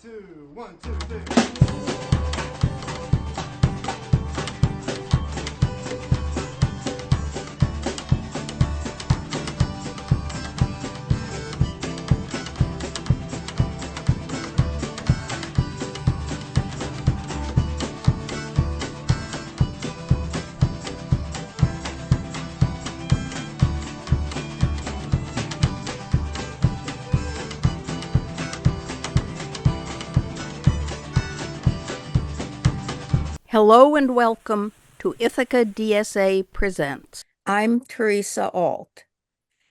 two, 1, 2, 3. Hello and welcome to Ithaca DSA Presents. I'm Theresa Alt.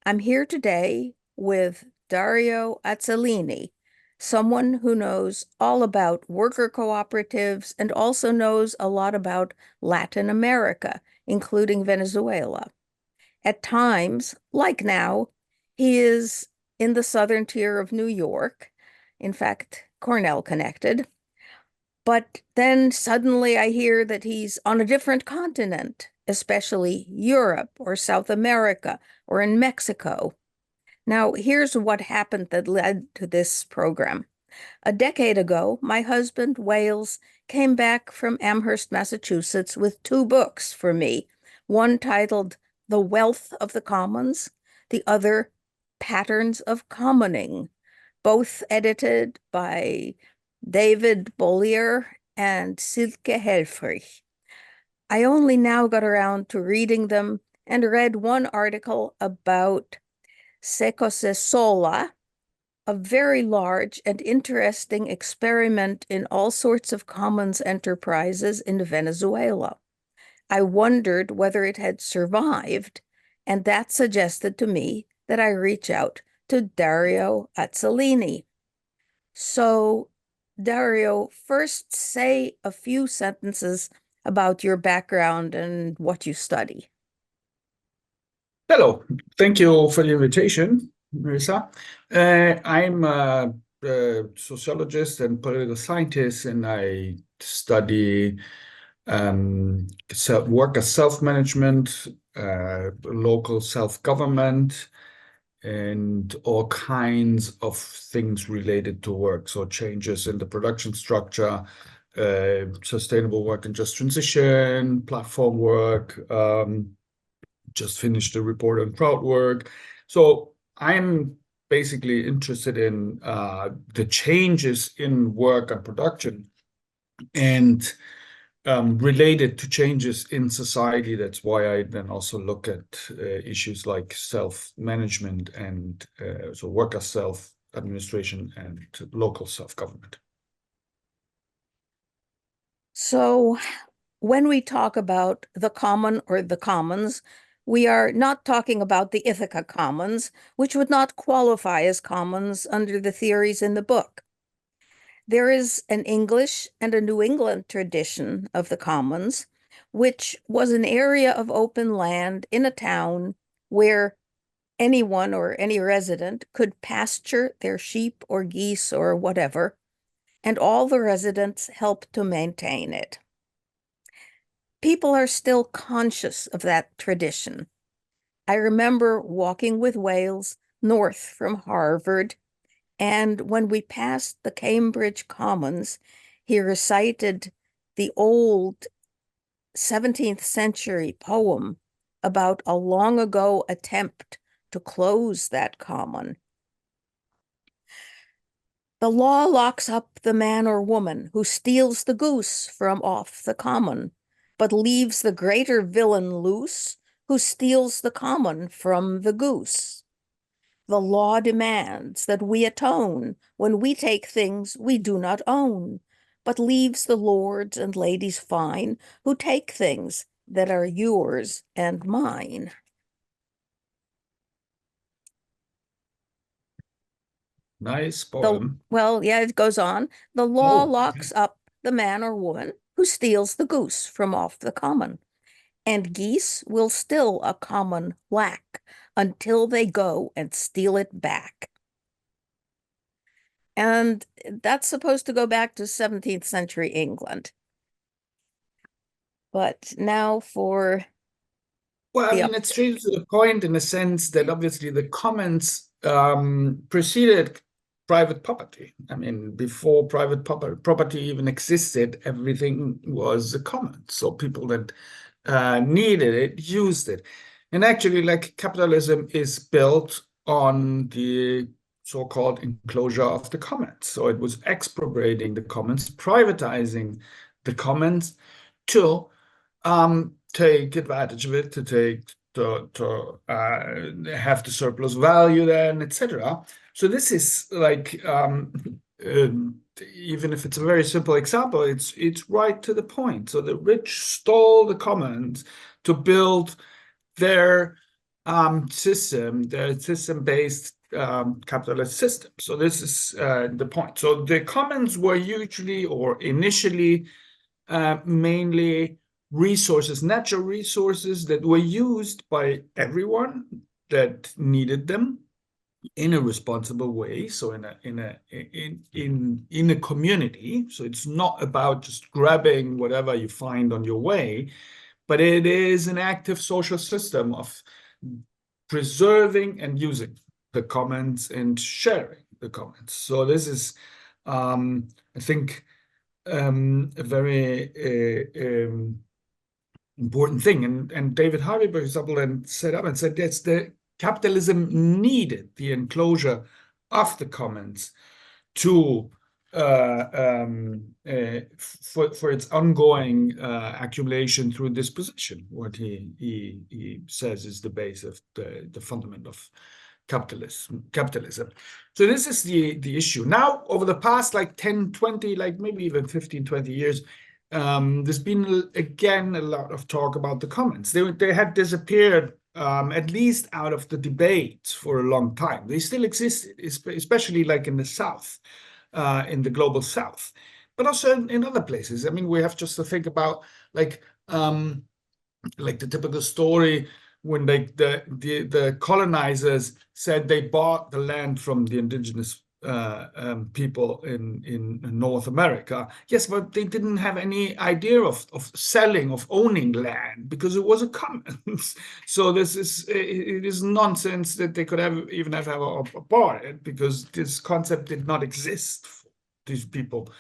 I'm here today with Dario Azzellini, someone who knows all about worker cooperatives and also knows a lot about Latin America, including Venezuela. At times, like now, he is in the southern tier of New York, in fact, Cornell connected. But then suddenly I hear that he's on a different continent, especially Europe or South America or in Mexico. Now, here's what happened that led to this program. A decade ago, my husband, Wales, came back from Amherst, Massachusetts with 2 books for me, one titled The Wealth of the Commons, the other Patterns of Commoning, both edited by David Bollier and Silke Helfrich. I only now got around to reading them and read one article about Secose Sola, a very large and interesting experiment in all sorts of commons enterprises in Venezuela. I wondered whether it had survived, and that suggested to me that I reach out to Dario Azzellini. So, Dario, first say a few sentences about your background and what you study. Hello, thank you for the invitation, Marisa. I'm a sociologist and political scientist, and I study work as self-management, local self-government, and all kinds of things related to work. So changes in the production structure, sustainable work and just transition, platform work, just finished a report on crowd work. So I'm basically interested in the changes in work and production and related to changes in society. That's why I then also look at issues like self-management and so worker self-administration and local self-government. So, when we talk about the common or the commons, we are not talking about the Ithaca Commons, which would not qualify as commons under the theories in the book. There is an English and a New England tradition of the commons, which was an area of open land in a town where anyone or any resident could pasture their sheep or geese or whatever, and all the residents helped to maintain it. People are still conscious of that tradition. I remember walking with Wales north from Harvard, and when we passed the Cambridge Commons, he recited the old 17th century poem about a long ago attempt to close that common. The law locks up the man or woman who steals the goose from off the common, but leaves the greater villain loose who steals the common from the goose. The law demands that we atone when we take things we do not own, but leaves the lords and ladies fine who take things that are yours and mine. Nice poem. It goes on. The law locks up the man or woman who steals the goose from off the common, and geese will still a common lack until they go and steal it back. And that's supposed to go back to 17th century England. But now for... Well, I mean, it's straight to the point in the sense that obviously the commons preceded private property. I mean, before private property even existed, everything was a commons. So people that needed it used it. And actually, like, capitalism is built on the so-called enclosure of the commons. So it was expropriating the commons, privatizing the commons to take advantage of it, to have the surplus value then, etc. So this is like even if it's a very simple example, it's right to the point. So the rich stole the commons to build their system-based capitalist system. So this is the point. So the commons were usually or initially mainly resources, natural resources that were used by everyone that needed them in a responsible way. So in a community. So it's not about just grabbing whatever you find on your way, but it is an active social system of preserving and using the commons and sharing the commons. So this is, I think, a very important thing. And David Harvey, for example, then set up and said, yes, the capitalism needed the enclosure of the commons to for its ongoing accumulation through disposition, what he says is the base of the fundament of capitalism. So this is the issue. Now, over the past like 10, 20, like maybe even 15, 20 years, there's been again a lot of talk about the commons. They had disappeared at least out of the debates for a long time. They still existed, especially like in the South, in the global South, but also in other places. I mean, we have just to think about like the typical story when the colonizers said they bought the land from the indigenous people in North America. Yes, but they didn't have any idea of selling, of owning land, because it was a commons. So it is nonsense that they could even have bought it, because this concept did not exist for these people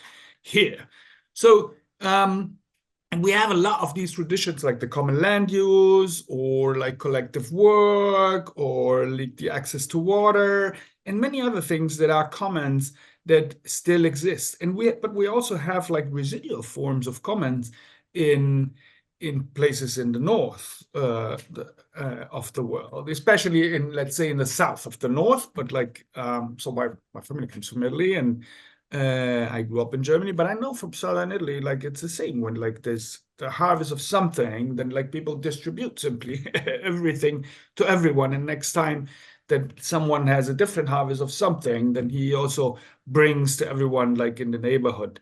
here. So and we have a lot of these traditions, like the common land use, or like collective work, or like the access to water, and many other things that are commons that still exist. But we also have like residual forms of commons in places in the north of the world, especially in, let's say, in the south of the north. But like, so my family comes from Italy, and I grew up in Germany, but I know from southern Italy, like it's the same. When like there's the harvest of something, then like people distribute simply everything to everyone. And next time that someone has a different harvest of something, then he also brings to everyone, like in the neighborhood,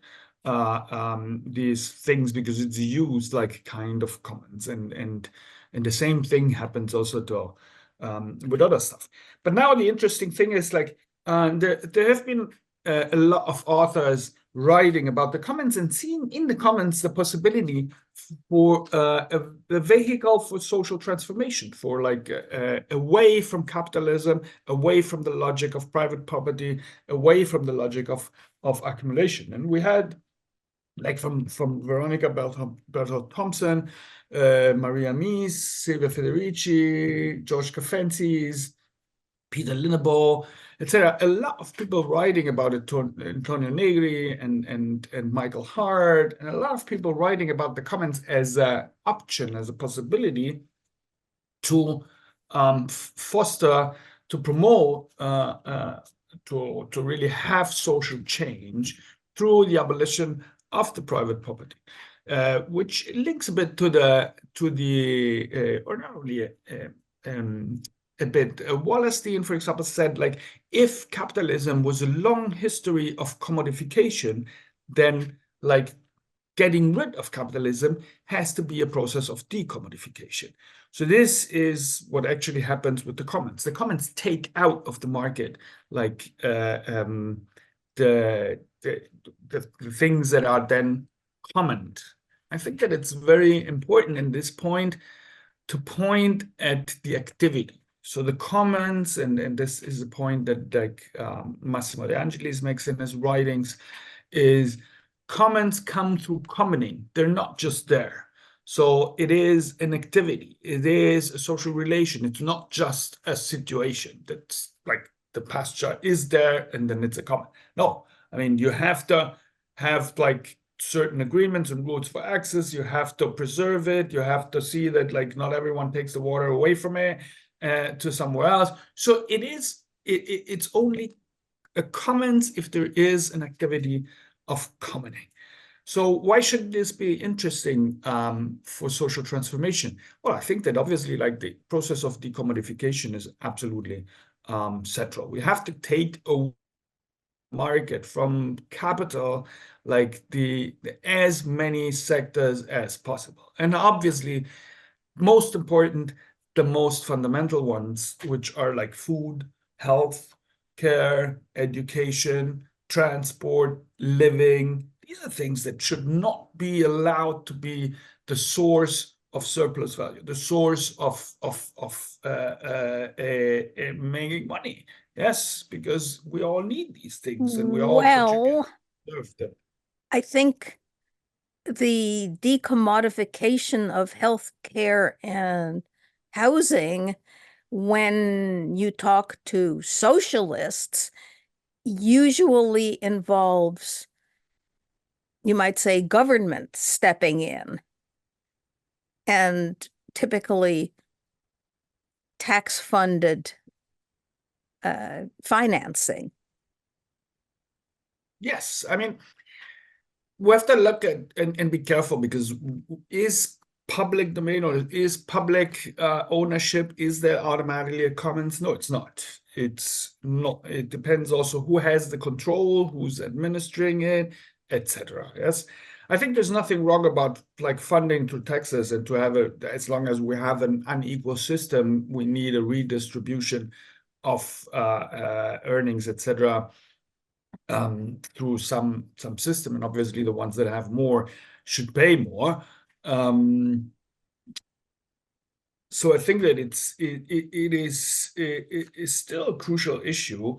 these things, because it's used like kind of commons. And the same thing happens also to with other stuff. But now the interesting thing is like there have been a lot of authors writing about the commons and seeing in the commons the possibility for a vehicle for social transformation, for like away from capitalism, away from the logic of private property, away from the logic of accumulation. And we had like from Veronica Berthold Thompson, Maria Mies, Silvia Federici, George Cafensis, Peter Linnebaugh, etc. A lot of people writing about it, Antonio Negri and Michael Hart, and a lot of people writing about the commons as an option, as a possibility to foster, to promote, to really have social change through the abolition of the private property, which links a bit to the or not really a bit. Wallerstein, for example, said, like, if capitalism was a long history of commodification, then like getting rid of capitalism has to be a process of decommodification. So this is what actually happens with the commons. The commons take out of the market like the things that are then common. I think that it's very important in this point to point at the activity. So the commons, and this is a point that like Massimo De Angelis makes in his writings, is commons come through commoning. They're not just there. So it is an activity. It is a social relation. It's not just a situation that's like the pasture is there and then it's a common. No, I mean, you have to have like certain agreements and rules for access. You have to preserve it. You have to see that like not everyone takes the water away from it to somewhere else. So it's only a commons if there is an activity of commoning. So why should this be interesting for social transformation? Well, I think that obviously like the process of decommodification is absolutely central. We have to take a market from capital, like the as many sectors as possible. And obviously, most important, the most fundamental ones, which are like food, health, care, education, transport, living. These are things that should not be allowed to be the source of surplus value, the source of making money. Yes, because we all need these things and we all contribute Well, to serve them. I think the decommodification of healthcare and housing, when you talk to socialists, usually involves, you might say, government stepping in and typically tax-funded financing. Yes, I mean, we have to look at and be careful, because is public domain or is public ownership, is there automatically a commons? No, it's not. It's not. It depends also who has the control, who's administering it, etc. Yes, I think there's nothing wrong about like funding through taxes and to have a, as long as we have an unequal system, we need a redistribution of earnings, etc. Through some system, and obviously the ones that have more should pay more. So I think that it is still a crucial issue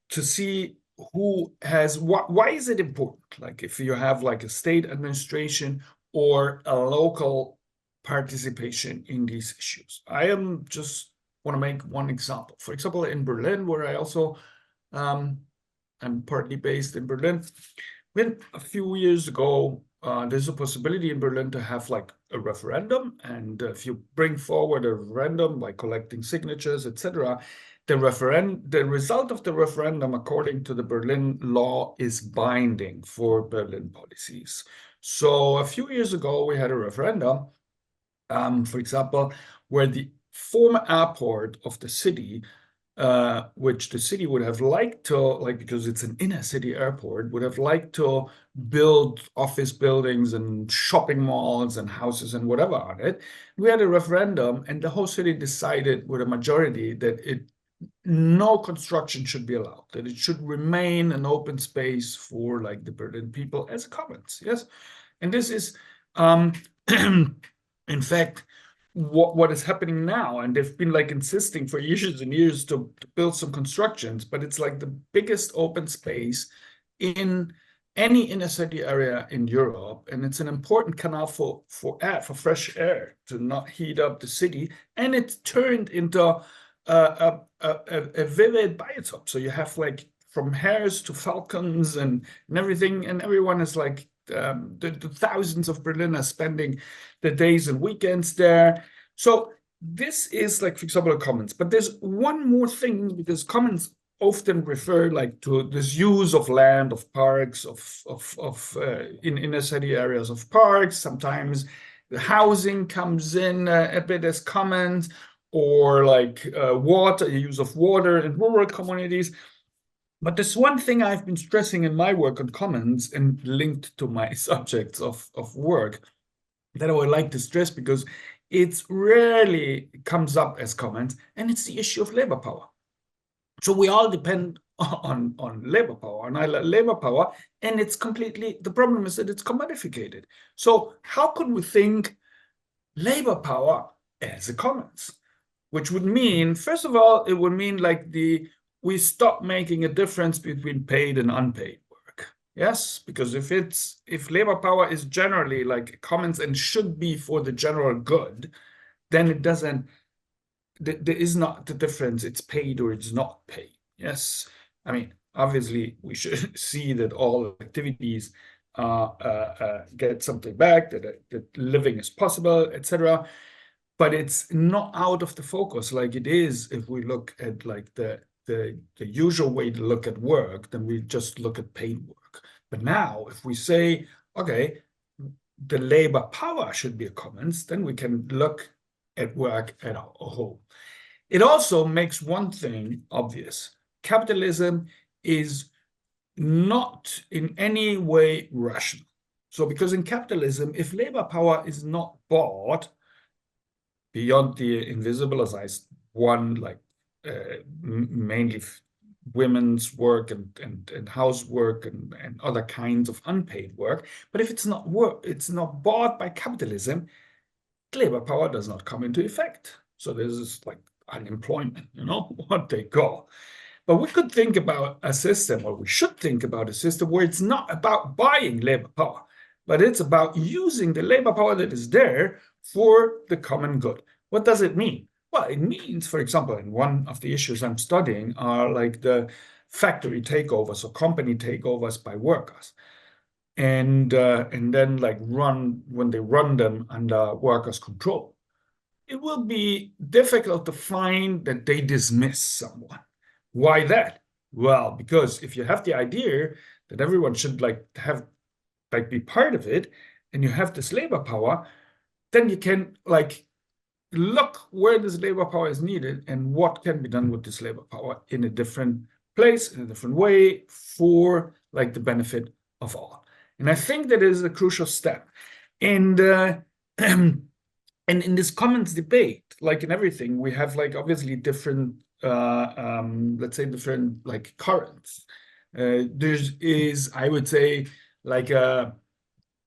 to see who has what. Why is it important? Like if you have like a state administration or a local participation in these issues. I am just want to make one example. For example, in Berlin, where I also I'm partly based in Berlin. When a few years ago, there's a possibility in Berlin to have like a referendum, and if you bring forward a referendum by collecting signatures, etc., the result of the referendum, according to the Berlin law, is binding for Berlin policies. So a few years ago, we had a referendum, for example, where the former airport of the city, which the city would have liked to, like, because it's an inner city airport, would have liked to build office buildings and shopping malls and houses and whatever on it. We had a referendum, and the whole city decided with a majority that no construction should be allowed, that it should remain an open space for like the Berlin people as commons. Yes, and this is, in fact, what is happening now, and they've been like insisting for years and years to build some constructions, but it's like the biggest open space in any inner city area in Europe, and it's an important canal for fresh air to not heat up the city, and it's turned into a vivid biotop. So you have like from hares to falcons and everything, and everyone is like the thousands of Berliners spending the days and weekends there. So this is like, for example, a commons. But there's one more thing, because commons often refer like to this use of land, of parks, in inner city areas of parks. Sometimes the housing comes in a bit as commons, or like water, use of water in rural communities. But there's one thing I've been stressing in my work on commons and linked to my subjects of work that I would like to stress, because it rarely comes up as commons, and it's the issue of labor power. So we all depend on labor power, and it's completely, the problem is that it's commodified. So how could we think labor power as a commons? which would mean, first of all, it would mean like we stop making a difference between paid and unpaid work. Yes, because if labor power is generally like commons and should be for the general good, then it doesn't, there is not the difference, it's paid or it's not paid. Yes, I mean, obviously we should see that all activities get something back, that living is possible, etc. But it's not out of the focus like it is if we look at like the usual way to look at work, then we just look at paid work. But now if we say, okay, the labor power should be a commons, then we can look at work as a whole. It also makes one thing obvious. Capitalism is not in any way rational. So because in capitalism, if labor power is not bought beyond the invisible, as I one, like mainly women's work and housework and other kinds of unpaid work, but if it's not bought by capitalism, labor power does not come into effect. So this is like unemployment, what they call. But we could think about a system, or we should think about a system where it's not about buying labor power, but it's about using the labor power that is there for the common good. What does it mean? Well, it means, for example, and one of the issues I'm studying are like the factory takeovers or company takeovers by workers. And then like when they run them under workers' control. It will be difficult to find that they dismiss someone. Why that? Well, because if you have the idea that everyone should be part of it, and you have this labor power, then you can like look where this labor power is needed and what can be done with this labor power in a different place, in a different way, for like the benefit of all. And I think that is a crucial step. And and in this commons debate, like in everything, we have like obviously different, let's say different like currents. There is, I would say, like a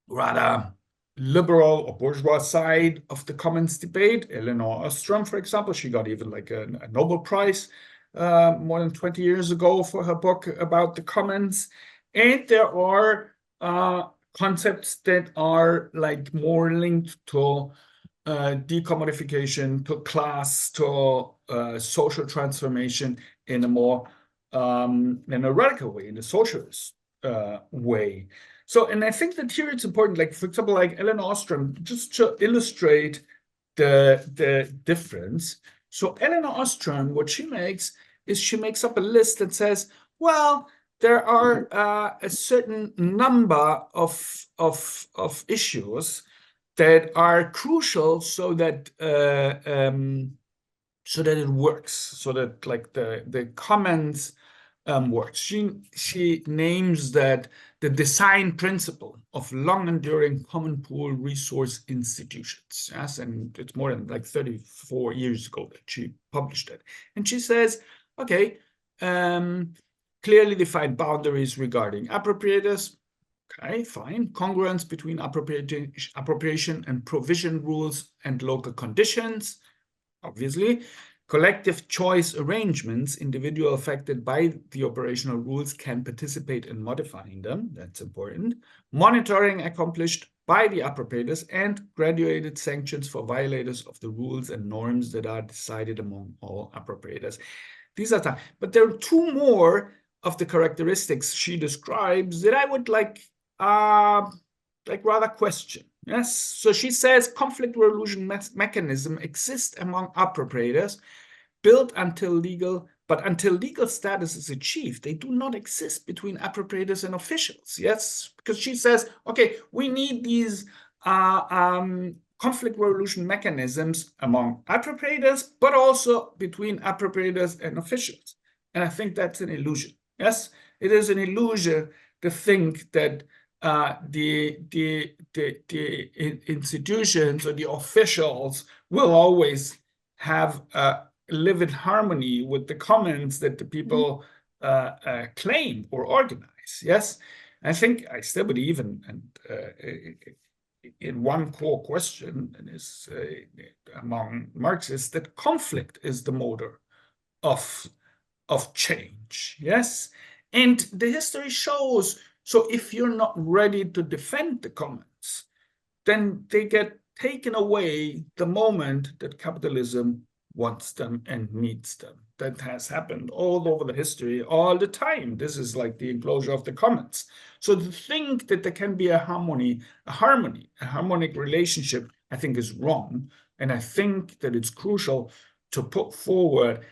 rather liberal or bourgeois side of the commons debate. Elinor Ostrom, for example, she got even like a Nobel Prize more than 20 years ago for her book about the commons. And there are concepts that are like more linked to decommodification, to class, to social transformation in a more in a radical way, in a socialist way. So, and I think that here it's important, like for example, like Elinor Ostrom, just to illustrate the difference. So Elinor Ostrom, what she makes is she makes up a list that says, well, there are a certain number of issues that are crucial so that it works, so that like the commons works. She names that the design principle of long-enduring common pool resource institutions. Yes, and it's more than like 34 years ago that she published it. And she says, okay, clearly defined boundaries regarding appropriators. Okay, fine. Congruence between appropriation and provision rules and local conditions, obviously. Collective choice arrangements, individual affected by the operational rules can participate in modifying them. That's important. Monitoring accomplished by the appropriators and graduated sanctions for violators of the rules and norms that are decided among all appropriators. These are time. But there are two more of the characteristics she describes that I would like rather question. Yes, so she says conflict resolution mechanism exists among appropriators, built until legal, but until legal status is achieved, they do not exist between appropriators and officials. Yes, because she says, okay, we need these conflict resolution mechanisms among appropriators, but also between appropriators and officials. And I think that's an illusion. Yes, it is an illusion to think that the institutions or the officials will always have live in harmony with the commons that the people claim or organize. Yes, I think I still believe, and in one core question is among Marxists that conflict is the motor of change. Yes, and the history shows. So if you're not ready to defend the commons, then they get taken away the moment that capitalism wants them and needs them. That has happened all over the history, all the time. This is like the enclosure of the commons. So to think that there can be a harmonic relationship, I think is wrong. And I think that it's crucial to put forward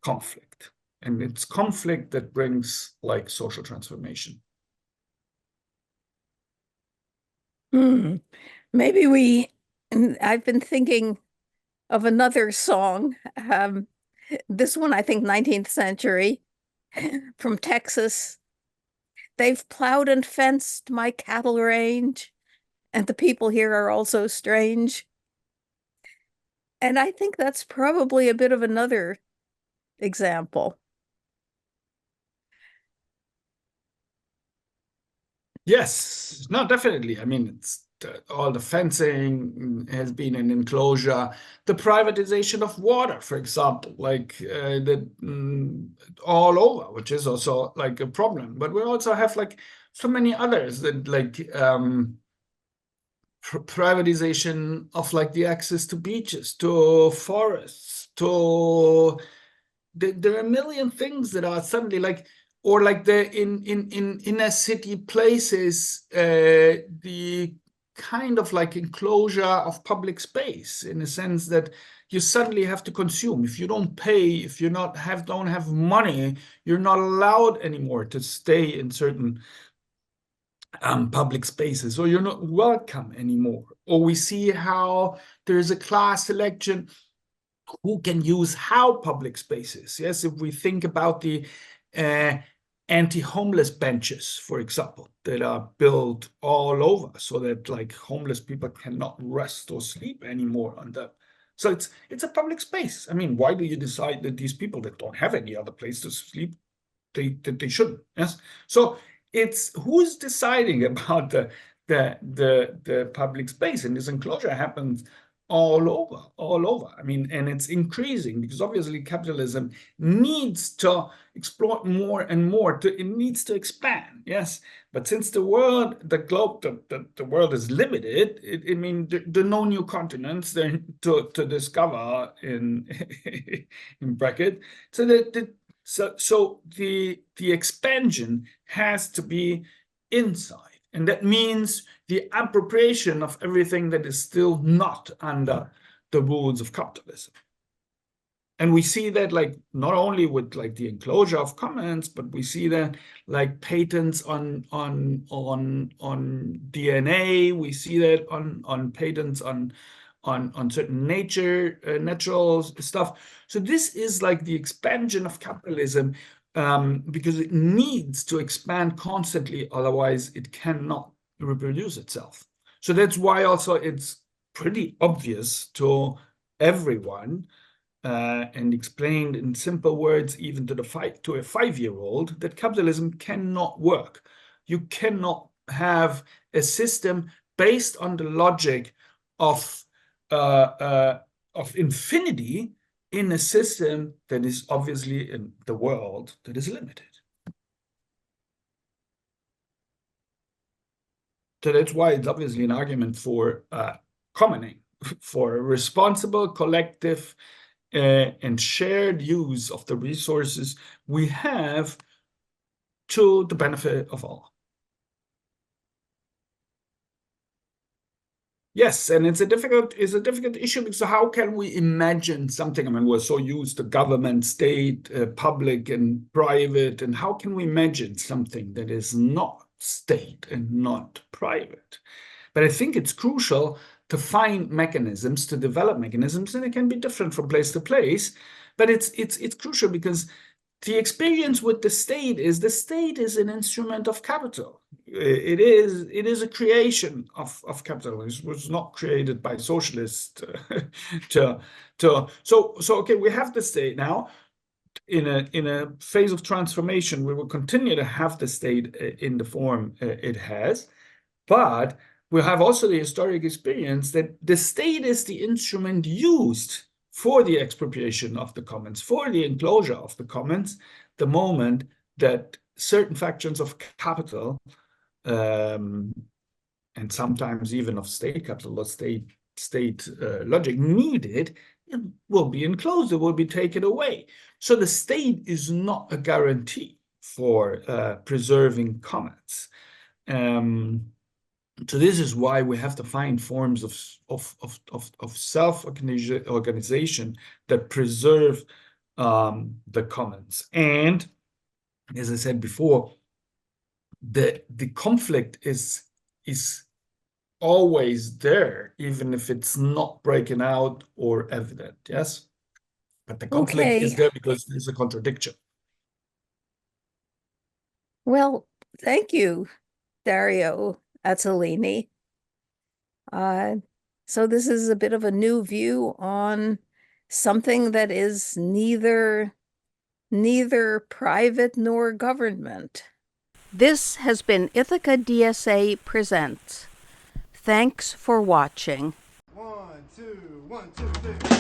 conflict. And it's conflict that brings like social transformation. Maybe I've been thinking of another song. This one, I think 19th century, from Texas. They've plowed and fenced my cattle range, and the people here are also strange. And I think that's probably a bit of another example. Yes, no, definitely. I mean, it's all the fencing has been an enclosure. The privatization of water, for example, like all over, which is also like a problem. But we also have like so many others that like privatization of like the access to beaches, to forests, to there are a million things that are suddenly like, or like the in inner city places, the kind of like enclosure of public space, in the sense that you suddenly have to consume. If you don't pay, if you don't have money, you're not allowed anymore to stay in certain public spaces, or you're not welcome anymore. Or we see how there's a class selection who can use how public spaces. Yes, if we think about the anti-homeless benches, for example, that are built all over so that like homeless people cannot rest or sleep anymore on them. So it's a public space. I mean, why do you decide that these people that don't have any other place to sleep, they shouldn't? Yes. So it's who's deciding about the public space, and this enclosure happens all over. I mean, and it's increasing because obviously capitalism needs to exploit more and more. It needs to expand, yes. But since the world is limited, I mean, there are no new continents there to discover in in bracket. So the expansion has to be inside. And that means the appropriation of everything that is still not under the rules of capitalism. And we see that like not only with like the enclosure of commons, but we see that like patents on DNA. We see that on patents on certain natural stuff. So this is like the expansion of capitalism, because it needs to expand constantly, otherwise it cannot reproduce itself. So that's why also it's pretty obvious to everyone, and explained in simple words, even to a 5-year-old, that capitalism cannot work. You cannot have a system based on the logic of infinity in a system that is obviously in the world that is limited. So that's why it's obviously an argument for commoning, for a responsible, collective, and shared use of the resources we have to the benefit of all. Yes, and it's a difficult issue, because how can we imagine something? I mean, we're so used to government, state, public and private, and how can we imagine something that is not state and not private? But I think it's crucial to find mechanisms, to develop mechanisms, and it can be different from place to place. But it's crucial because the experience with the state is an instrument of capital. It is a creation of capital. It was not created by socialists. So okay, we have the state now. In a phase of transformation, we will continue to have the state in the form it has, but we have also the historic experience that the state is the instrument used for the expropriation of the commons, for the enclosure of the commons, the moment that certain factions of capital, and sometimes even of state capital or state logic needed, it will be enclosed, it will be taken away. So the state is not a guarantee for preserving commons. So this is why we have to find forms of self-organization that preserve the commons. And as I said before, the conflict is always there, even if it's not breaking out or evident. Yes, but the conflict is there because there's a contradiction. Well, thank you, Dario Azzellini. So this is a bit of a new view on something that is neither private nor government. This has been Ithaca DSA Presents. Thanks for watching. 1, 2, 1, 2, 3.